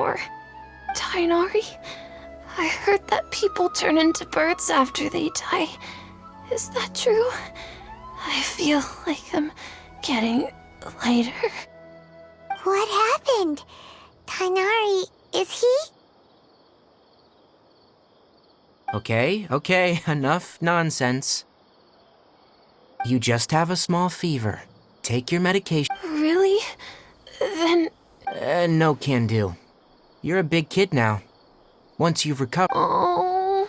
anymore. Tighnari, I heard that people turn into birds after they die. Is that true? I feel like I'm getting lighter. What happened? Tighnari, is he? Okay, enough nonsense. You just have a small fever. Take your medication. Really? Then... No can do. You're a big kid now. Once you've recovered... Oh...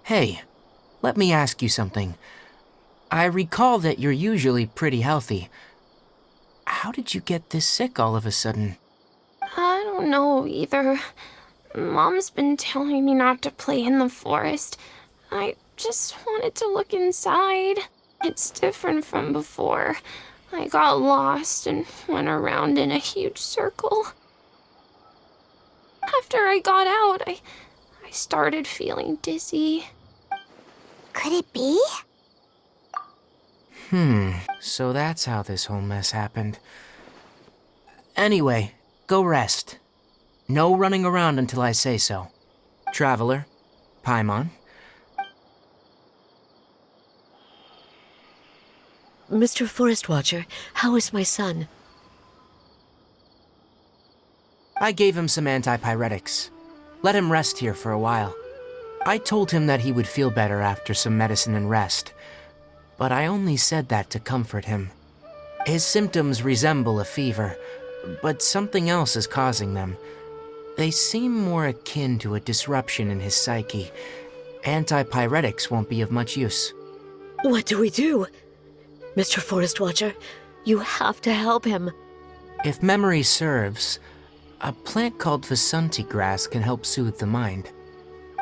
Hey, let me ask you something. I recall that you're usually pretty healthy. How did you get this sick all of a sudden? I don't know either. Mom's been telling me not to play in the forest. I just wanted to look inside. It's different from before. I got lost and went around in a huge circle. After I got out, I started feeling dizzy. Could it be? So that's how this whole mess happened. Anyway, go rest. No running around until I say so. Traveler, Paimon. Mr. Forest Watcher, how is my son? I gave him some antipyretics. Let him rest here for a while. I told him that he would feel better after some medicine and rest, but I only said that to comfort him. His symptoms resemble a fever, but something else is causing them. They seem more akin to a disruption in his psyche. Antipyretics won't be of much use. What do we do? Mr. Forest Watcher, you have to help him. If memory serves, a plant called Vasanti grass can help soothe the mind.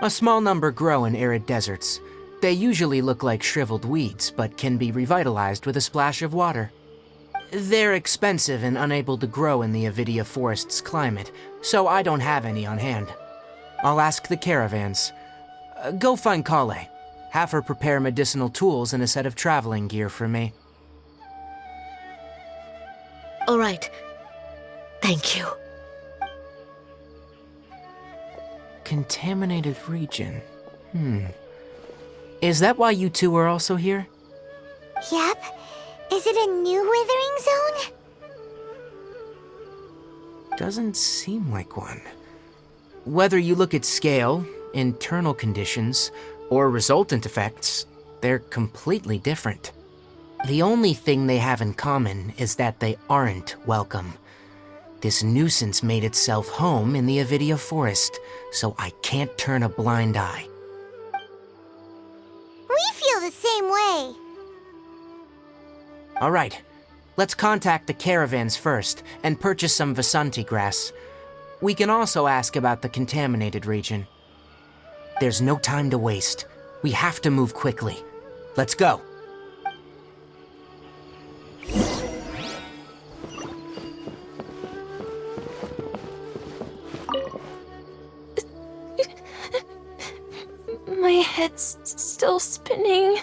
A small number grow in arid deserts. They usually look like shriveled weeds, but can be revitalized with a splash of water. They're expensive and unable to grow in the Avidia forest's climate, so I don't have any on hand. I'll ask the caravans. Go find Kale. Have her prepare medicinal tools and a set of traveling gear for me. All right. Thank you. Contaminated region. Is that why you two are also here? Yep. Is it a new withering zone? Doesn't seem like one. Whether you look at scale, internal conditions, or resultant effects, they're completely different. The only thing they have in common is that they aren't welcome. This nuisance made itself home in the Avidia forest, so I can't turn a blind eye. We feel the same way. All right, let's contact the caravans first and purchase some Vasanti grass. We can also ask about the contaminated region. There's no time to waste. We have to move quickly. Let's go. My head's still spinning.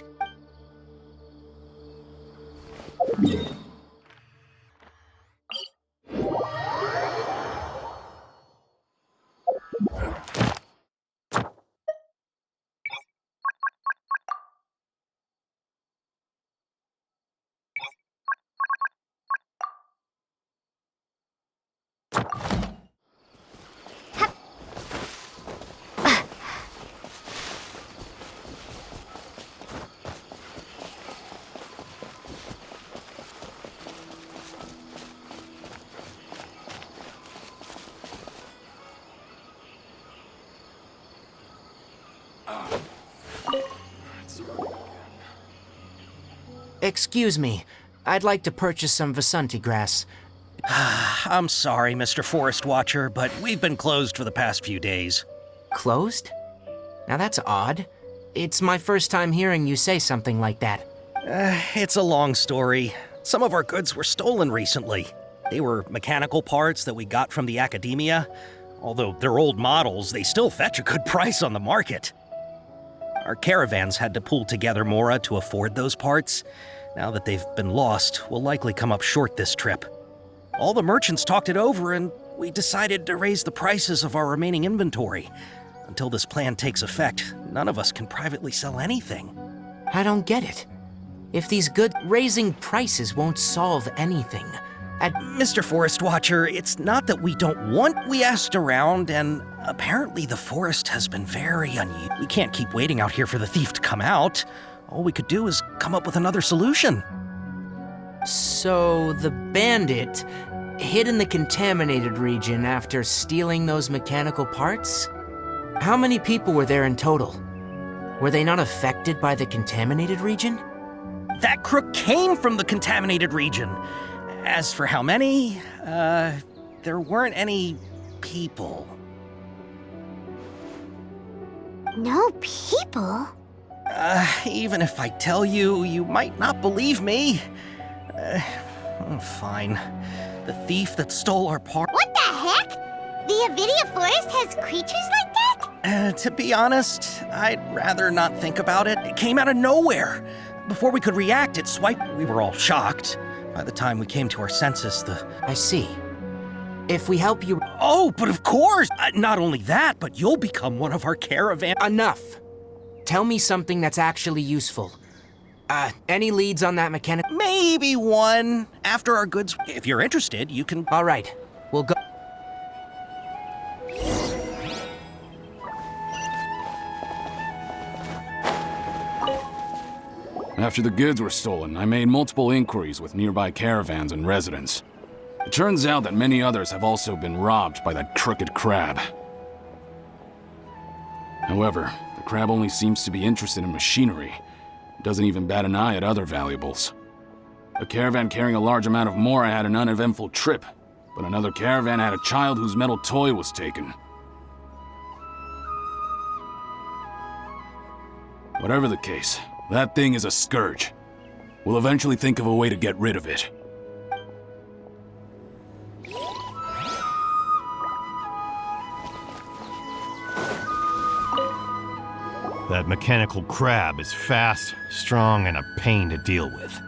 Excuse me, I'd like to purchase some Vasanti grass. I'm sorry, Mr. Forest Watcher, but we've been closed for the past few days. Closed? Now that's odd. It's my first time hearing you say something like that. It's a long story. Some of our goods were stolen recently. They were mechanical parts that we got from the academia. Although they're old models, they still fetch a good price on the market. Our caravans had to pull together Mora to afford those parts. Now that they've been lost, we'll likely come up short this trip. All the merchants talked it over and we decided to raise the prices of our remaining inventory. Until this plan takes effect, none of us can privately sell anything. I don't get it. If these good raising prices won't solve anything. Mr. Forest Watcher, it's not that we don't want. We asked around, and apparently the forest has been very unusual. We can't keep waiting out here for the thief to come out. All we could do is come up with another solution. So the bandit hid in the contaminated region after stealing those mechanical parts? How many people were there in total? Were they not affected by the contaminated region? That crook came from the contaminated region. As for how many, there weren't any people. No people? Even if I tell you, you might not believe me. Fine. The thief that stole our part. What the heck? The Avidia Forest has creatures like that? To be honest, I'd rather not think about it. It came out of nowhere. Before we could react, it swiped. We were all shocked. By the time we came to our senses, I see. If we help you... Oh, but of course! Not only that, but you'll become one of our caravan... Enough! Tell me something that's actually useful. Any leads on that mechanic? Maybe one. After our goods... If you're interested, you can... All right, we'll go... After the goods were stolen, I made multiple inquiries with nearby caravans and residents. It turns out that many others have also been robbed by that crooked crab. However, the crab only seems to be interested in machinery. It doesn't even bat an eye at other valuables. A caravan carrying a large amount of Mora had an uneventful trip, but another caravan had a child whose metal toy was taken. Whatever the case, that thing is a scourge. We'll eventually think of a way to get rid of it. That mechanical crab is fast, strong, and a pain to deal with.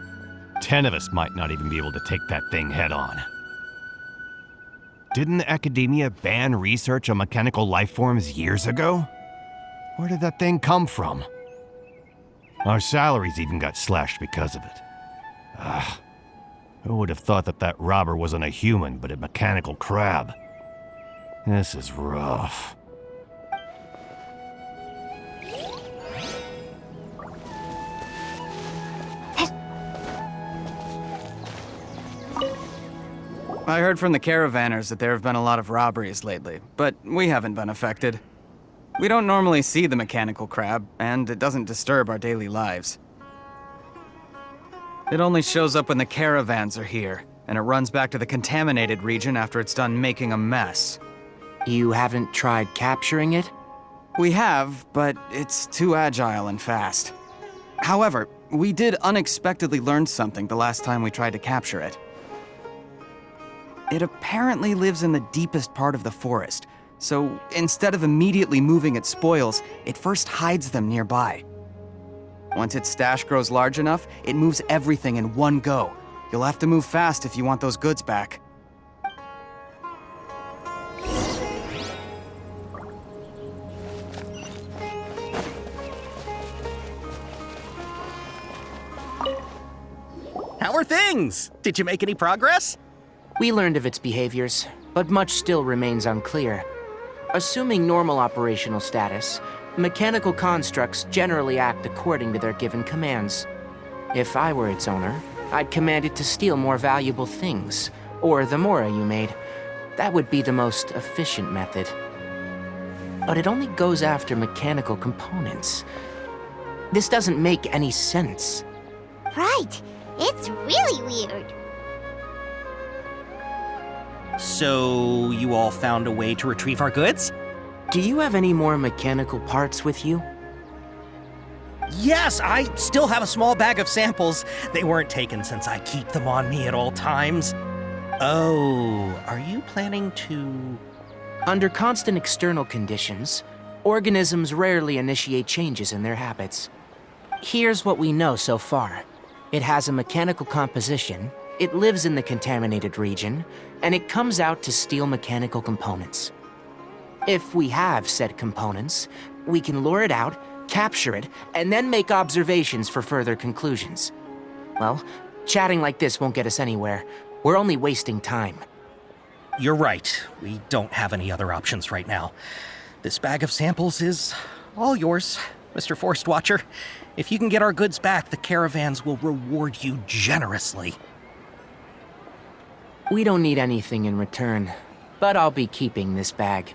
10 of us might not even be able to take that thing head on. Didn't the Academia ban research on mechanical life forms years ago? Where did that thing come from? Our salaries even got slashed because of it. Who would have thought that that robber wasn't a human, but a mechanical crab? This is rough. I heard from the caravanners that there have been a lot of robberies lately, but we haven't been affected. We don't normally see the mechanical crab, and it doesn't disturb our daily lives. It only shows up when the caravans are here, and it runs back to the contaminated region after it's done making a mess. You haven't tried capturing it? We have, but it's too agile and fast. However, we did unexpectedly learn something the last time we tried to capture it. It apparently lives in the deepest part of the forest, so instead of immediately moving its spoils, it first hides them nearby. Once its stash grows large enough, it moves everything in one go. You'll have to move fast if you want those goods back. How are things? Did you make any progress? We learned of its behaviors, but much still remains unclear. Assuming normal operational status, mechanical constructs generally act according to their given commands. If I were its owner, I'd command it to steal more valuable things, or the Mora you made. That would be the most efficient method. But it only goes after mechanical components. This doesn't make any sense. Right. It's really weird. So, you all found a way to retrieve our goods? Do you have any more mechanical parts with you? Yes, I still have a small bag of samples. They weren't taken since I keep them on me at all times. Oh, are you planning to... Under constant external conditions, organisms rarely initiate changes in their habits. Here's what we know so far. It has a mechanical composition, It lives in the contaminated region, and it comes out to steal mechanical components. If we have said components, we can lure it out, capture it, and then make observations for further conclusions. Well, chatting like this won't get us anywhere. We're only wasting time. You're right. We don't have any other options right now. This bag of samples is all yours, Mr. Forest Watcher. If you can get our goods back, the caravans will reward you generously. We don't need anything in return, but I'll be keeping this bag.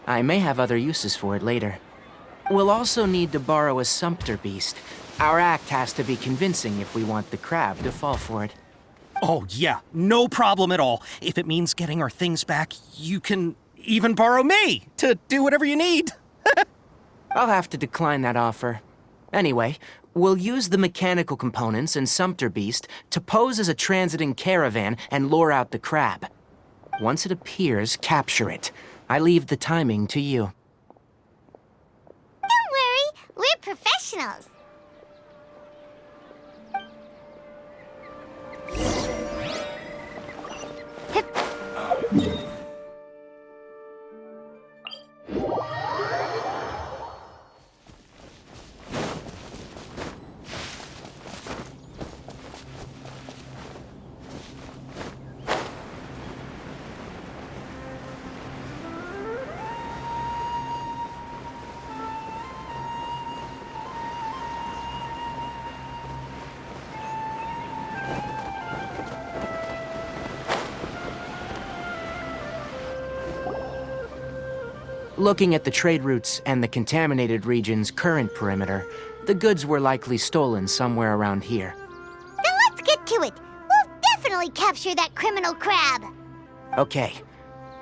I may have other uses for it later. We'll also need to borrow a sumpter beast. Our act has to be convincing if we want the crab to fall for it. Oh, yeah, no problem at all. If it means getting our things back, you can even borrow me to do whatever you need. I'll have to decline that offer. Anyway, we'll use the mechanical components and sumpter beast to pose as a transiting caravan and lure out the crab. Once it appears, capture it. I leave the timing to you. Don't worry, we're professionals. Looking at the trade routes and the contaminated region's current perimeter, the goods were likely stolen somewhere around here. Then let's get to it. We'll definitely capture that criminal crab. Okay,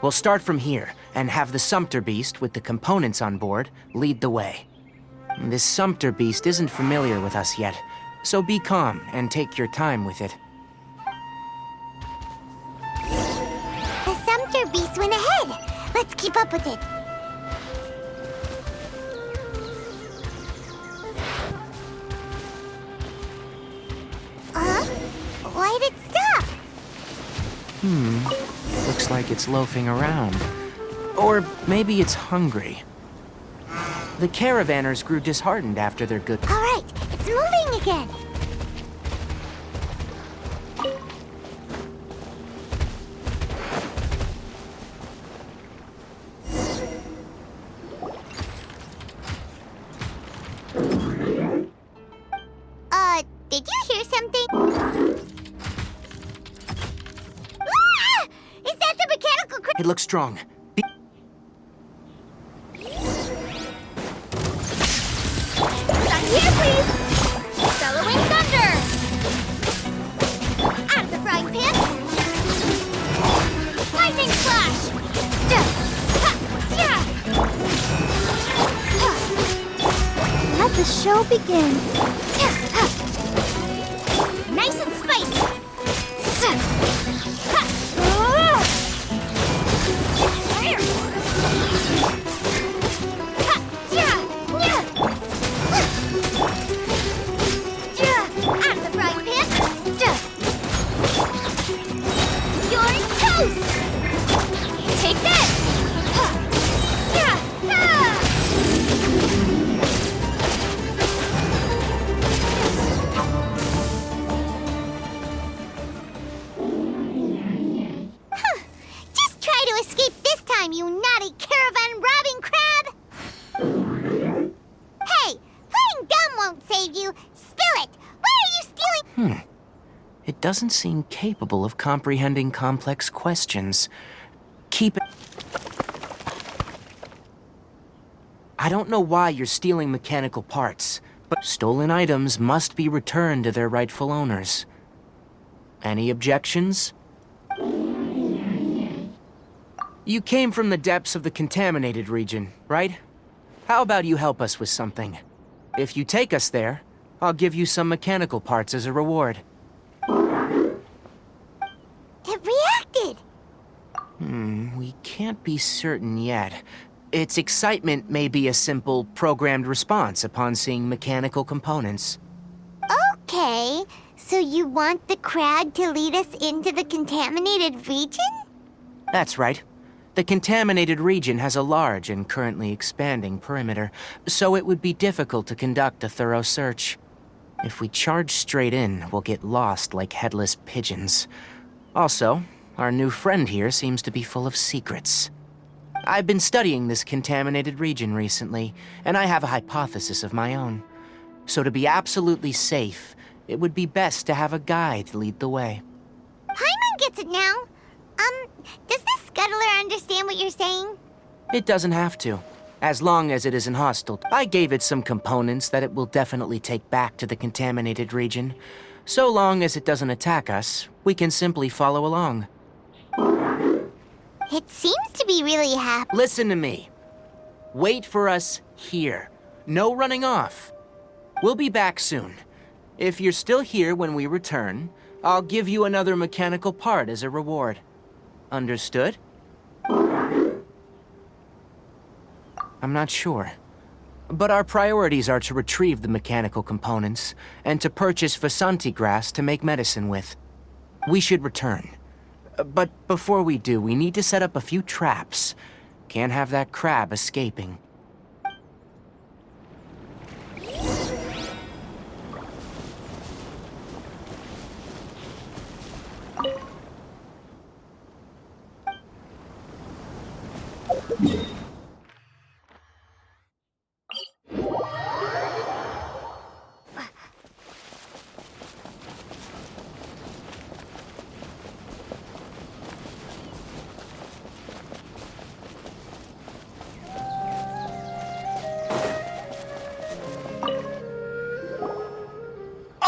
we'll start from here and have the sumpter beast with the components on board lead the way. This sumpter beast isn't familiar with us yet, so be calm and take your time with it. The sumpter beast went ahead. Let's keep up with it. Why'd it stop? Looks like it's loafing around. Or maybe it's hungry. The caravanners grew disheartened after their good... All right, it's moving again. Did you hear something? Ah! Is that the mechanical crab? It looks strong. Back here, please! Bellowing thunder! Out of the frying pan! Lightning slash! Let the show begin. Nice and spicy! Out of the frying pan! You're toast! Take this! Just try to escape this time, you naughty caravan robbing crab! Hey, playing dumb won't save you. Spill it! Why are you stealing? It doesn't seem capable of comprehending complex questions. Keep it... I don't know why you're stealing mechanical parts, but stolen items must be returned to their rightful owners. Any objections? You came from the depths of the contaminated region, right? How about you help us with something? If you take us there, I'll give you some mechanical parts as a reward. It reacted! We can't be certain yet. Its excitement may be a simple, programmed response upon seeing mechanical components. Okay, So you want the crab to lead us into the contaminated region? That's right. The contaminated region has a large and currently expanding perimeter, so it would be difficult to conduct a thorough search. If we charge straight in, we'll get lost like headless pigeons. Also, our new friend here seems to be full of secrets. I've been studying this contaminated region recently, and I have a hypothesis of my own. So to be absolutely safe, it would be best to have a guide lead the way. Paimon gets it now. Does the scuttler understand what you're saying? It doesn't have to, as long as it isn't hostile. I gave it some components that it will definitely take back to the contaminated region. So long as it doesn't attack us, we can simply follow along. It seems to be really happy. Listen to me. Wait for us here. No running off. We'll be back soon. If you're still here when we return, I'll give you another mechanical part as a reward. Understood? I'm not sure. But our priorities are to retrieve the mechanical components and to purchase Vasanti grass to make medicine with. We should return. But before we do, we need to set up a few traps. Can't have that crab escaping.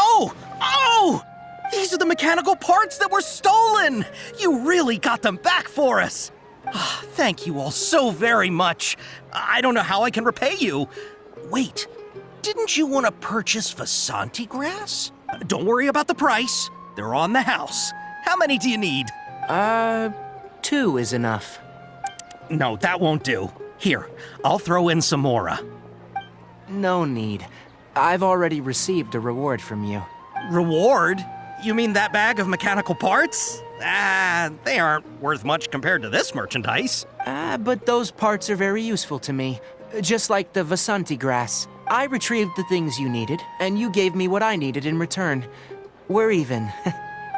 Oh! Oh! These are the mechanical parts that were stolen! You really got them back for us! Ah, thank you all so very much. I don't know how I can repay you. Wait, didn't you want to purchase Vasanti grass? Don't worry about the price. They're on the house. How many do you need? 2 is enough. No, that won't do. Here, I'll throw in some more. No need. I've already received a reward from you. Reward? You mean that bag of mechanical parts? They aren't worth much compared to this merchandise. But those parts are very useful to me. Just like the Vasanti grass. I retrieved the things you needed, and you gave me what I needed in return. We're even.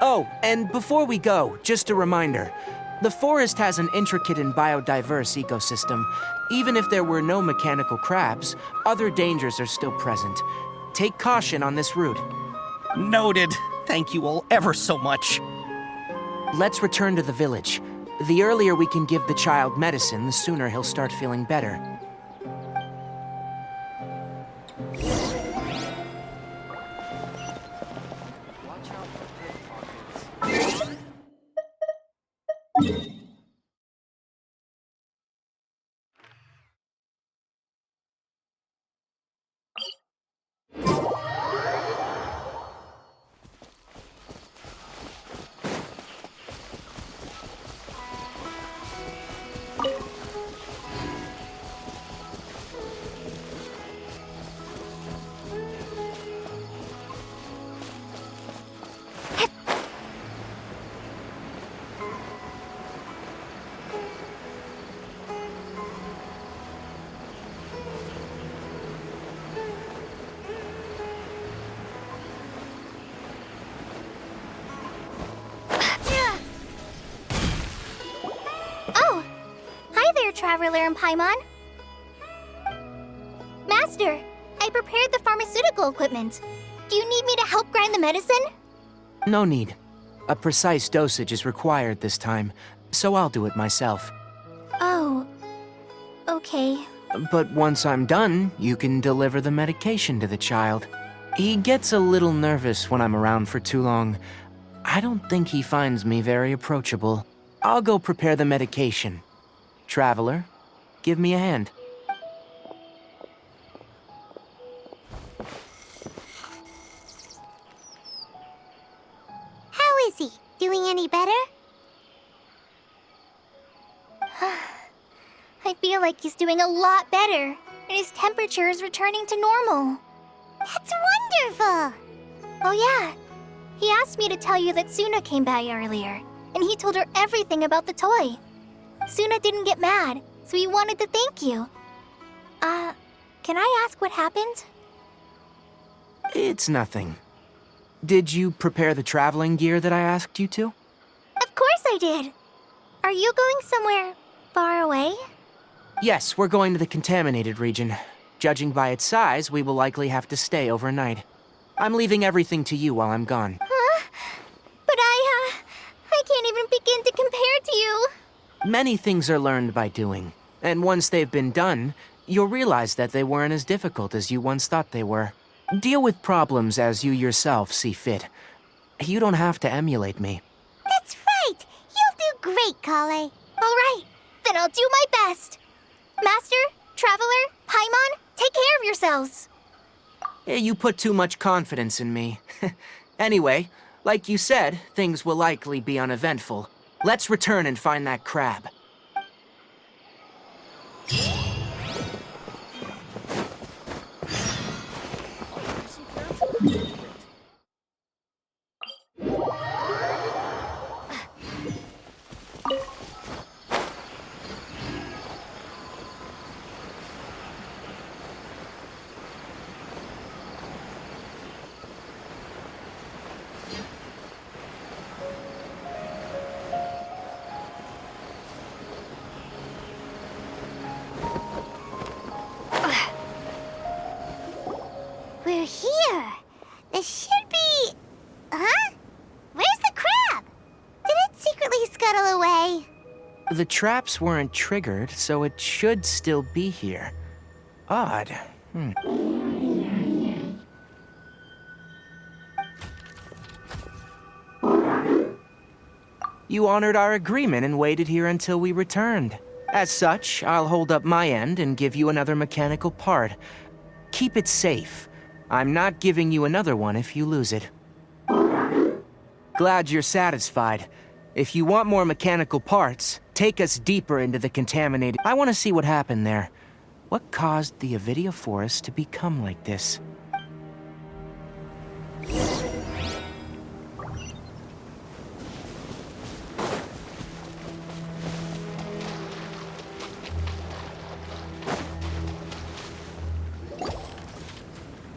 Oh, and before we go, just a reminder. The forest has an intricate and biodiverse ecosystem. Even if there were no mechanical crabs, other dangers are still present. Take caution on this route. Noted. Thank you all ever so much. Let's return to the village. The earlier we can give the child medicine, the sooner he'll start feeling better. Oh! Hi there, Traveler and Paimon. Master, I prepared the pharmaceutical equipment. Do you need me to help grind the medicine? No need. A precise dosage is required this time, so I'll do it myself. Oh, okay. But once I'm done, you can deliver the medication to the child. He gets a little nervous when I'm around for too long. I don't think he finds me very approachable. I'll go prepare the medication. Traveler, give me a hand. How is he? Doing any better? I feel like he's doing a lot better, and his temperature is returning to normal. That's wonderful! Oh yeah, He asked me to tell you that Suna came by earlier, and he told her everything about the toy. Suna didn't get mad, so he wanted to thank you. Can I ask what happened? It's nothing. Did you prepare the traveling gear that I asked you to? Of course I did. Are you going somewhere far away? Yes, we're going to the contaminated region. Judging by its size, we will likely have to stay overnight. I'm leaving everything to you while I'm gone. Huh? But I can't even begin to compare to you. Many things are learned by doing, and once they've been done, you'll realize that they weren't as difficult as you once thought they were. Deal with problems as you yourself see fit. You don't have to emulate me. That's right. You'll do great, Kale. All right, then I'll do my best. Master, Traveler, Paimon, take care of yourselves. You put too much confidence in me. Anyway, like you said, things will likely be uneventful. Let's return and find that crab. We're here. This should be... Huh? Where's the crab? Did it secretly scuttle away? The traps weren't triggered, so it should still be here. Odd. You honored our agreement and waited here until we returned. As such, I'll hold up my end and give you another mechanical part. Keep it safe. I'm not giving you another one if you lose it. Glad you're satisfied. If you want more mechanical parts, take us deeper into the contaminated... I want to see what happened there. What caused the Avidia forest to become like this?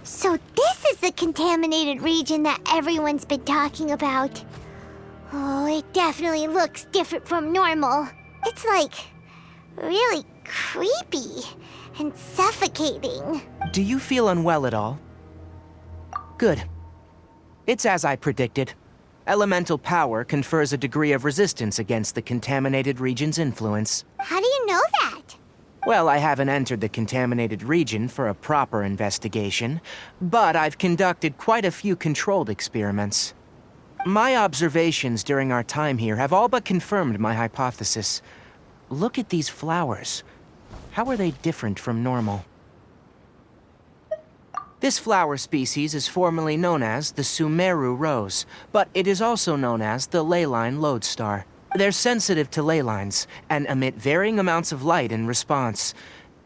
So this is the contaminated region that everyone's been talking about. Oh, it definitely looks different from normal. It's like really creepy and suffocating. Do you feel unwell at all? Good. It's as I predicted. Elemental power confers a degree of resistance against the contaminated region's influence. How do you know that? Well, I haven't entered the contaminated region for a proper investigation, but I've conducted quite a few controlled experiments. My observations during our time here have all but confirmed my hypothesis. Look at these flowers. How are they different from normal? This flower species is formerly known as the Sumeru rose, but it is also known as the leyline lodestar. They're sensitive to ley lines and emit varying amounts of light in response.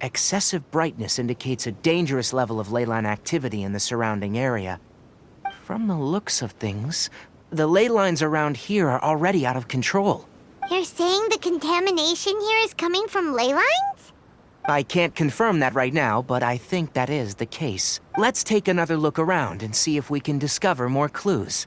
Excessive brightness indicates a dangerous level of ley line activity in the surrounding area. From the looks of things, the ley lines around here are already out of control. You're saying the contamination here is coming from ley lines? I can't confirm that right now, but I think that is the case. Let's take another look around and see if we can discover more clues.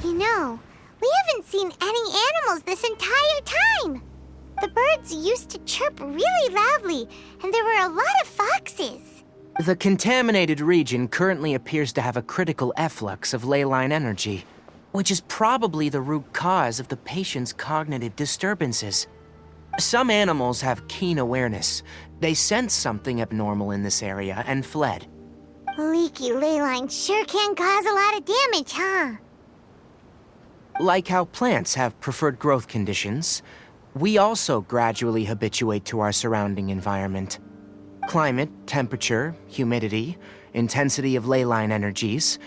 You know, we haven't seen any animals this entire time. The birds used to chirp really loudly, and there were a lot of foxes. The contaminated region currently appears to have a critical efflux of ley line energy, which is probably the root cause of the patient's cognitive disturbances. Some animals have keen awareness. They sensed something abnormal in this area and fled. Leaky ley lines sure can cause a lot of damage, huh? Like how plants have preferred growth conditions, we also gradually habituate to our surrounding environment. Climate, temperature, humidity, intensity of ley line energies.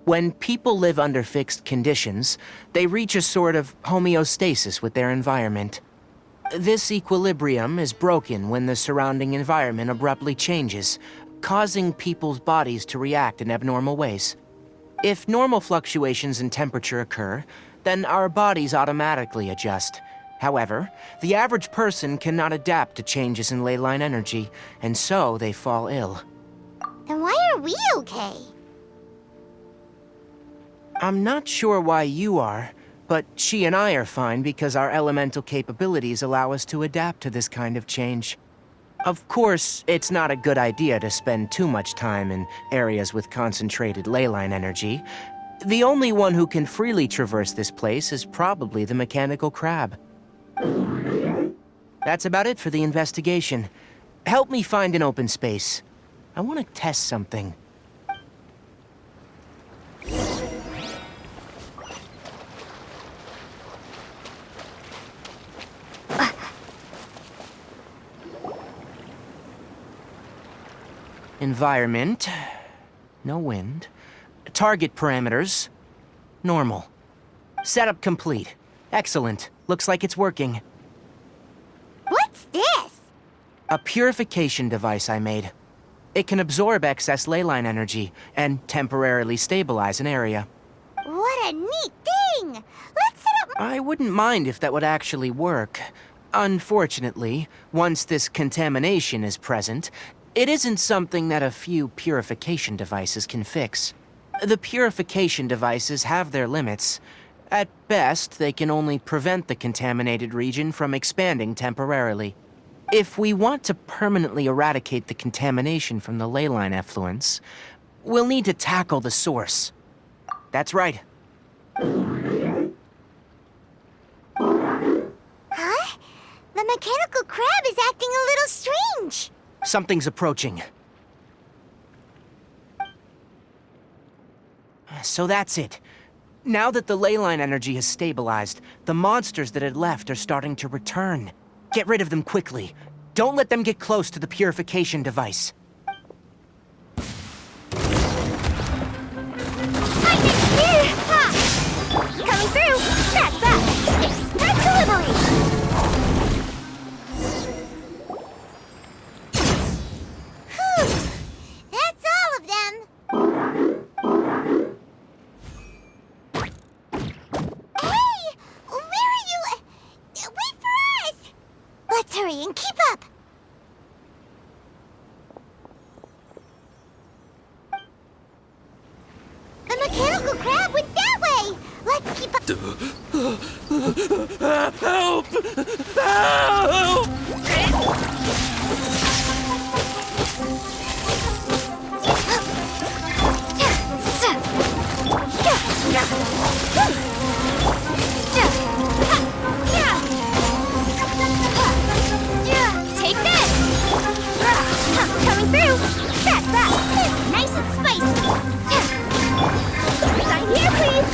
When people live under fixed conditions, they reach a sort of homeostasis with their environment. This equilibrium is broken when the surrounding environment abruptly changes, causing people's bodies to react in abnormal ways. If normal fluctuations in temperature occur, then our bodies automatically adjust. However, the average person cannot adapt to changes in ley line energy, and so they fall ill. Then why are we okay? I'm not sure why you are, but she and I are fine because our elemental capabilities allow us to adapt to this kind of change. Of course, it's not a good idea to spend too much time in areas with concentrated ley line energy. The only one who can freely traverse this place is probably the mechanical crab. That's about it for the investigation. Help me find an open space. I want to test something. Environment. No wind. Target parameters. Normal. Setup complete. Excellent. Looks like it's working. What's this? A purification device I made. It can absorb excess ley line energy and temporarily stabilize an area. What a neat thing! Let's set up... I wouldn't mind if that would actually work. Unfortunately, once this contamination is present, it isn't something that a few purification devices can fix. The purification devices have their limits. At best, they can only prevent the contaminated region from expanding temporarily. If we want to permanently eradicate the contamination from the ley line effluents, we'll need to tackle the source. That's right. Huh? The mechanical crab is acting a little strange. Something's approaching. So that's it. Now that the ley line energy has stabilized, the monsters that had left are starting to return. Get rid of them quickly. Don't let them get close to the purification device. Coming through! That's that! Express delivery! Whew. That's all of them! Hey! Where are you? Wait for us! Let's hurry and keep up! The mechanical crab went that way! Let's keep up... Help! Help! Take this! Coming through! That's that! Nice and spicy! Sign here, please!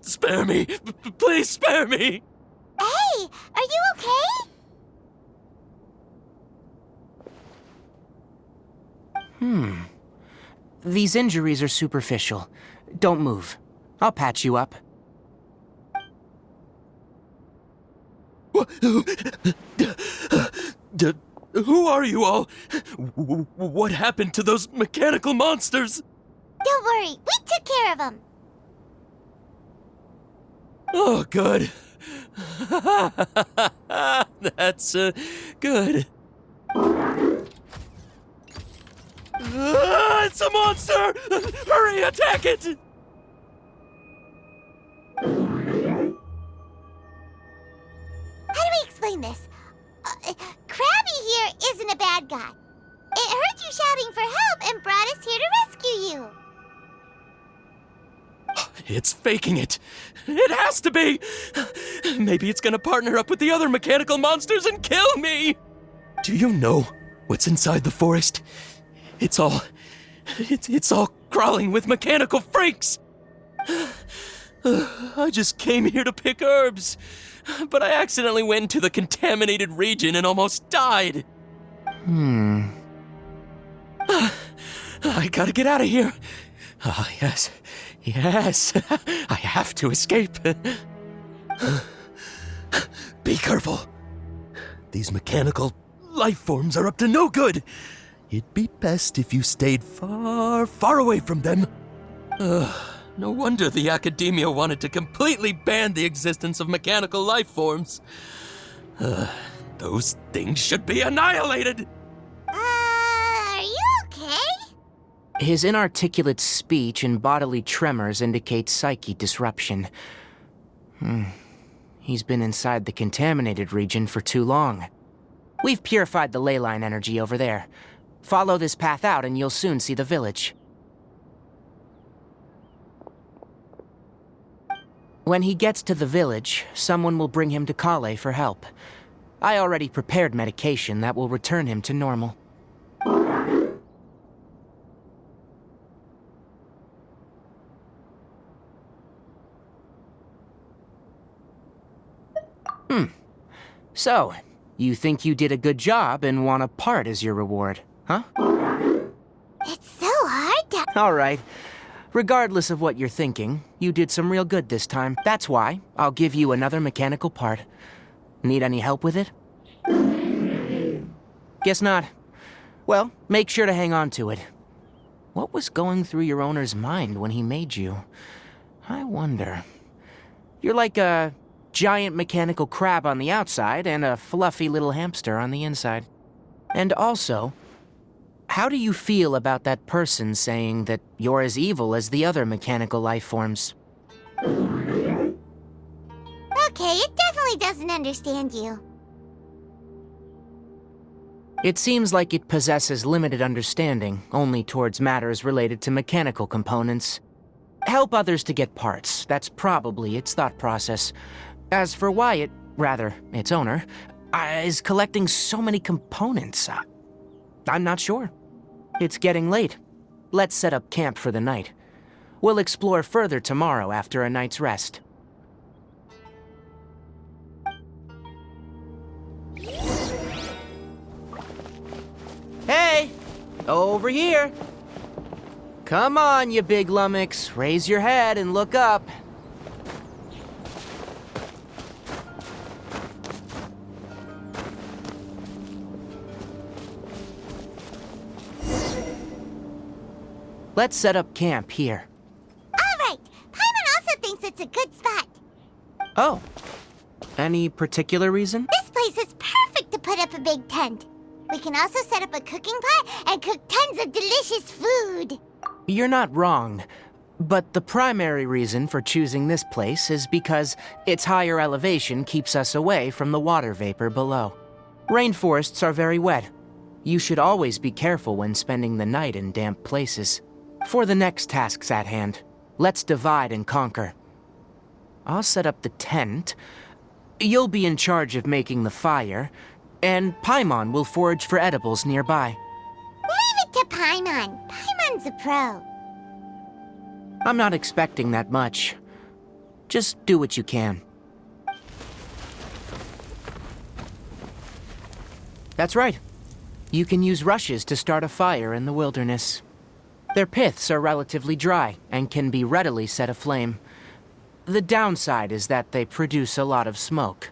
Spare me! Please spare me! Hey, are you okay? These injuries are superficial. Don't move. I'll patch you up. Who are you all? What happened to those mechanical monsters? Don't worry, we took care of them. Oh, good. That's good. It's a monster! Hurry, attack it! How do we explain this? Krabby here isn't a bad guy. It heard you shouting for help and brought us here to rescue you. It's faking it. It has to be. Maybe it's gonna partner up with the other mechanical monsters and kill me. Do you know what's inside the forest? It's all crawling with mechanical freaks. I just came here to pick herbs, but I accidentally went into the contaminated region and almost died. I gotta get out of here. Ah, yes. I have to escape. Be careful. These mechanical life forms are up to no good. It'd be best if you stayed far, far away from them. No wonder the academia wanted to completely ban the existence of mechanical life forms. Those things should be annihilated. Are you okay? His inarticulate speech and bodily tremors indicate psyche disruption. He's been inside the contaminated region for too long. We've purified the ley line energy over there. Follow this path out and you'll soon see the village. When he gets to the village, someone will bring him to Kale for help. I already prepared medication that will return him to normal. So, you think you did a good job and want a part as your reward, huh? It's so hard to... All right. Regardless of what you're thinking, you did some real good this time. That's why I'll give you another mechanical part. Need any help with it? Guess not. Well, make sure to hang on to it. What was going through your owner's mind when he made you? I wonder. You're like a giant mechanical crab on the outside and a fluffy little hamster on the inside. And also, how do you feel about that person saying that you're as evil as the other mechanical life forms? Okay, it definitely doesn't understand you. It seems like it possesses limited understanding, only towards matters related to mechanical components. Help others to get parts, that's probably its thought process. As for why it, rather, its owner, is collecting so many components, I'm not sure. It's getting late. Let's set up camp for the night. We'll explore further tomorrow after a night's rest. Hey! Over here! Come on, you big lummox. Raise your head and look up. Let's set up camp here. All right, Paimon also thinks it's a good spot. Oh. Any particular reason? This place is perfect to put up a big tent. We can also set up a cooking pot and cook tons of delicious food. You're not wrong. But the primary reason for choosing this place is because its higher elevation keeps us away from the water vapor below. Rainforests are very wet. You should always be careful when spending the night in damp places. For the next tasks at hand, let's divide and conquer. I'll set up the tent. You'll be in charge of making the fire, and Paimon will forage for edibles nearby. Leave it to Paimon. Paimon's a pro. I'm not expecting that much. Just do what you can. That's right. You can use rushes to start a fire in the wilderness. Their piths are relatively dry and can be readily set aflame. The downside is that they produce a lot of smoke.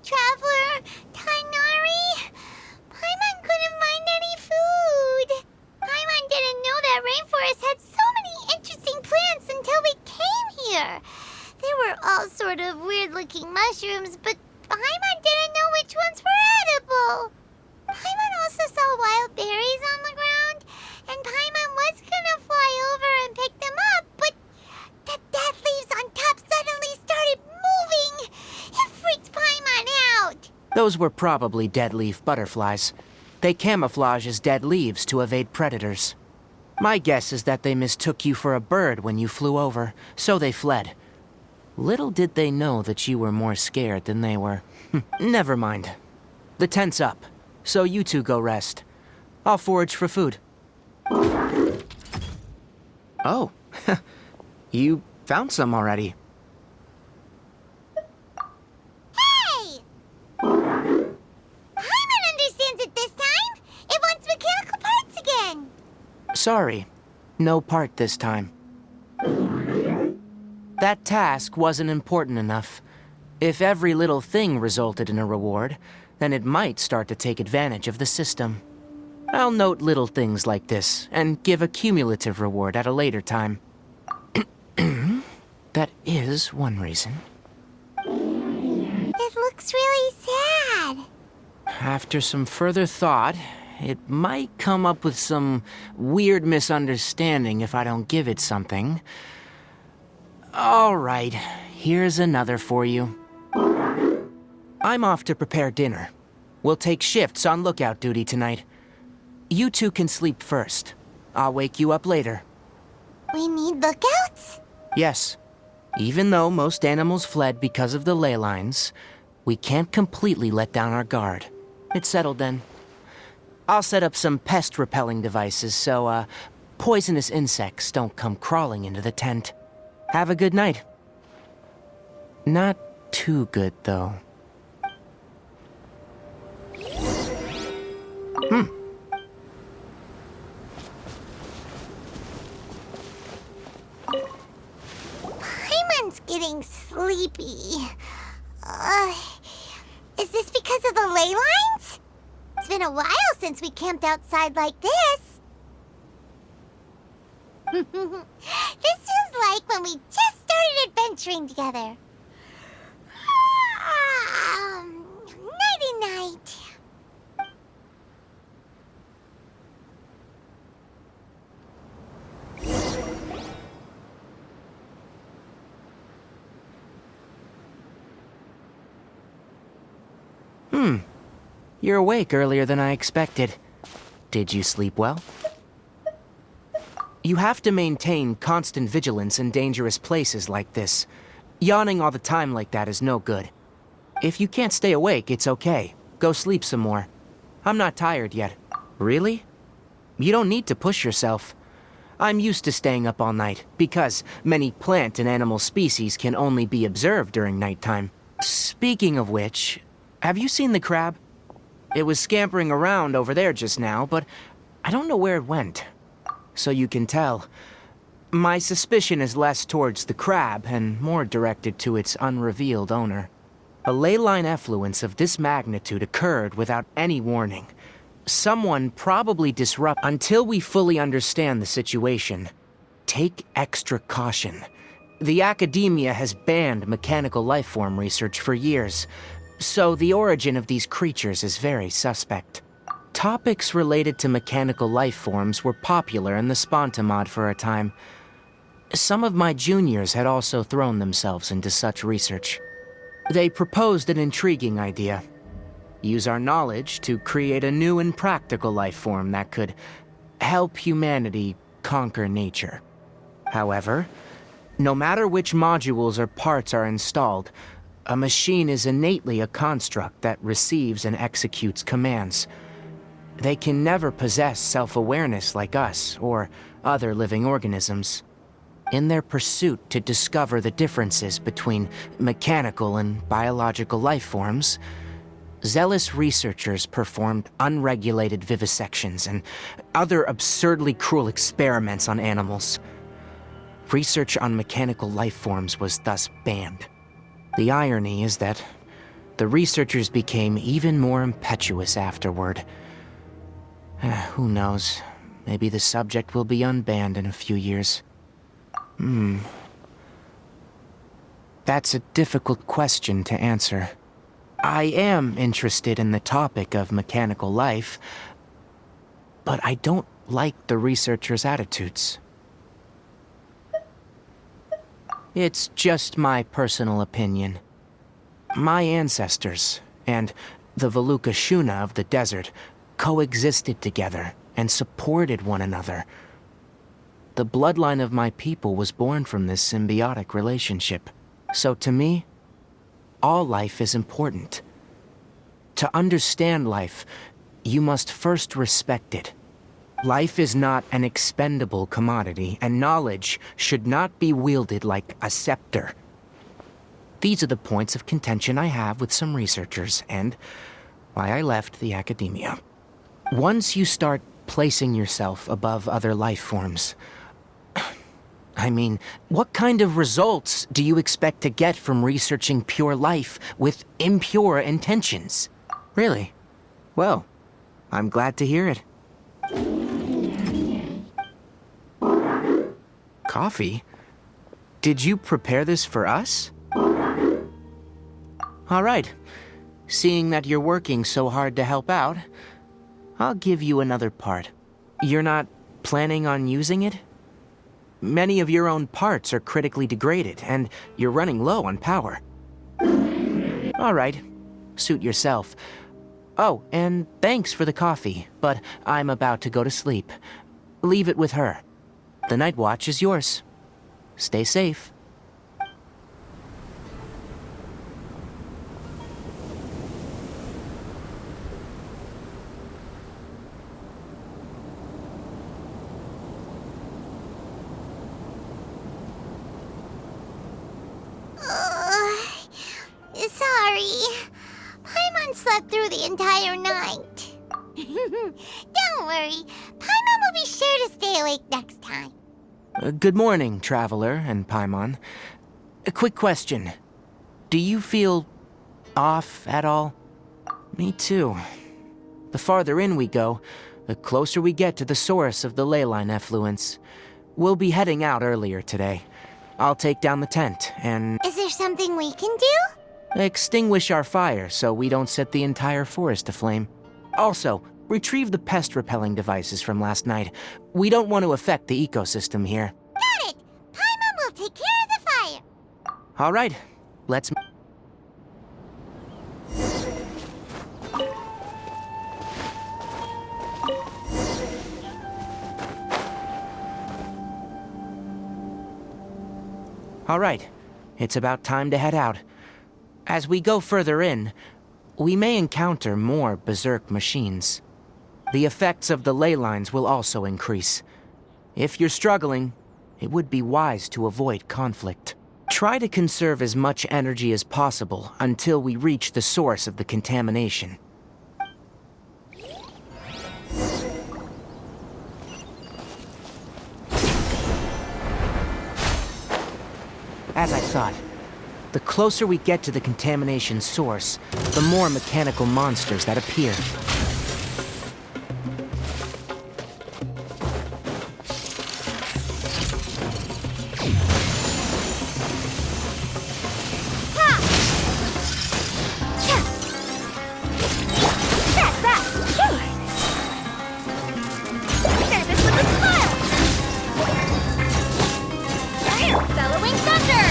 Traveler, Tighnari, Paimon couldn't find any food. Paimon didn't know that rainforest had so many interesting plants until we came here. They were all sort of weird-looking mushrooms, but Paimon didn't know which ones were edible. Paimon also saw wild berries on the ground, and Paimon was gonna fly over and pick them up, but the dead leaves on top suddenly started moving. It freaked Paimon out. Those were probably dead leaf butterflies. They camouflage as dead leaves to evade predators. My guess is that they mistook you for a bird when you flew over, so they fled. Little did they know that you were more scared than they were. Never mind. The tent's up, so you two go rest. I'll forage for food. Oh, you found some already. Hey! Paimon understands it this time. It wants mechanical parts again. Sorry, no part this time. That task wasn't important enough. If every little thing resulted in a reward, then it might start to take advantage of the system. I'll note little things like this, and give a cumulative reward at a later time. That is one reason. It looks really sad. After some further thought, it might come up with some weird misunderstanding if I don't give it something. All right, here's another for you. I'm off to prepare dinner. We'll take shifts on lookout duty tonight. You two can sleep first. I'll wake you up later. We need lookouts? Yes. Even though most animals fled because of the ley lines, we can't completely let down our guard. It's settled then. I'll set up some pest-repelling devices so, poisonous insects don't come crawling into the tent. Have a good night. Not too good, though. Paimon's getting sleepy. Is this because of the ley lines? It's been a while since we camped outside like this. This feels like when we just started adventuring together. Nighty-night. You're awake earlier than I expected. Did you sleep well? You have to maintain constant vigilance in dangerous places like this. Yawning all the time like that is no good. If you can't stay awake, it's okay. Go sleep some more. I'm not tired yet. Really? You don't need to push yourself. I'm used to staying up all night, because many plant and animal species can only be observed during nighttime. Speaking of which, have you seen the crab? It was scampering around over there just now, but I don't know where it went. So you can tell. My suspicion is less towards the crab and more directed to its unrevealed owner. A ley line effluence of this magnitude occurred without any warning. Someone probably disrupted. Until we fully understand the situation, take extra caution. The academia has banned mechanical lifeform research for years, so the origin of these creatures is very suspect. Topics related to mechanical lifeforms were popular in the Spontamod for a time. Some of my juniors had also thrown themselves into such research. They proposed an intriguing idea. Use our knowledge to create a new and practical lifeform that could help humanity conquer nature. However, no matter which modules or parts are installed, a machine is innately a construct that receives and executes commands. They can never possess self-awareness like us or other living organisms. In their pursuit to discover the differences between mechanical and biological life forms, zealous researchers performed unregulated vivisections and other absurdly cruel experiments on animals. Research on mechanical life forms was thus banned. The irony is that the researchers became even more impetuous afterward. Who knows? Maybe the subject will be unbanned in a few years. That's a difficult question to answer. I am interested in the topic of mechanical life, but I don't like the researchers' attitudes. It's just my personal opinion. My ancestors and the Veluca Shuna of the desert coexisted together and supported one another. The bloodline of my people was born from this symbiotic relationship. So to me, all life is important. To understand life, you must first respect it. Life is not an expendable commodity, and knowledge should not be wielded like a scepter. These are the points of contention I have with some researchers, and why I left the academia. Once you start placing yourself above other life forms, I mean, what kind of results do you expect to get from researching pure life with impure intentions? Really? Well, I'm glad to hear it. Coffee? Did you prepare this for us? All right. Seeing that you're working so hard to help out, I'll give you another part. You're not planning on using it? Many of your own parts are critically degraded, and you're running low on power. All right. Suit yourself. Oh, and thanks for the coffee, but I'm about to go to sleep. Leave it with her. The night watch is yours. Stay safe. Sorry. Paimon slept through the entire night. Don't worry. Paimon will be sure to stay awake next time. Good morning, Traveler and Paimon. A quick question. Do you feel off at all? Me too. The farther in we go, the closer we get to the source of the leyline effluence. We'll be heading out earlier today. I'll take down the tent and Is there something we can do? extinguish our fire so we don't set the entire forest aflame. Also, retrieve the pest-repelling devices from last night. We don't want to affect the ecosystem here. Got it! Paimon will take care of the fire. All right, let's... All right, it's about time to head out. As we go further in, we may encounter more berserk machines. The effects of the ley lines will also increase. If you're struggling, it would be wise to avoid conflict. Try to conserve as much energy as possible until we reach the source of the contamination. As I thought, the closer we get to the contamination source, the more mechanical monsters that appear. Bellowing thunder!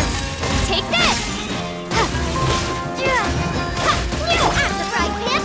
Take this! Out of the frying pan!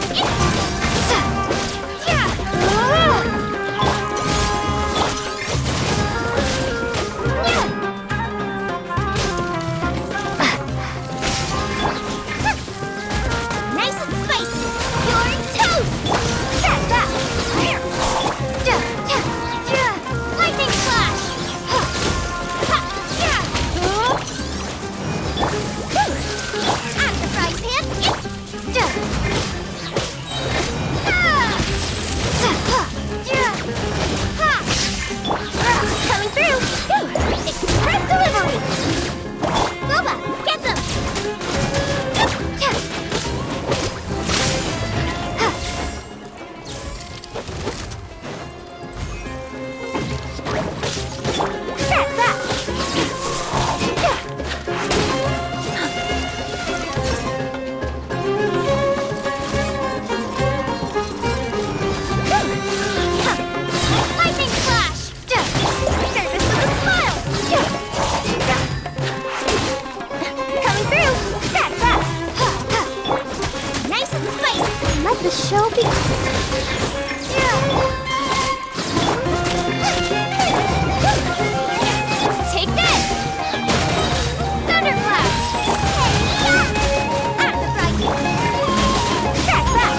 show be... Take this! Thundercloud! Out of the fright! Crack back!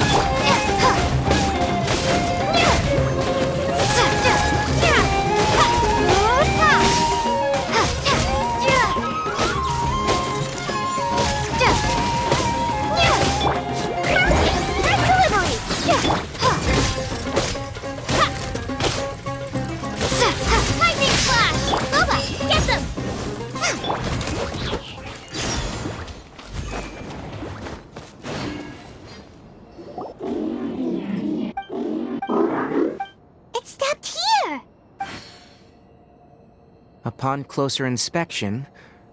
Lightning flash! Loba, get them! It stopped here! Upon closer inspection,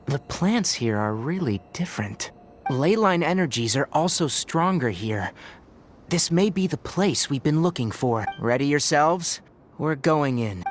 the plants here are really different. Leyline energies are also stronger here. This may be the place we've been looking for. Ready yourselves? We're going in.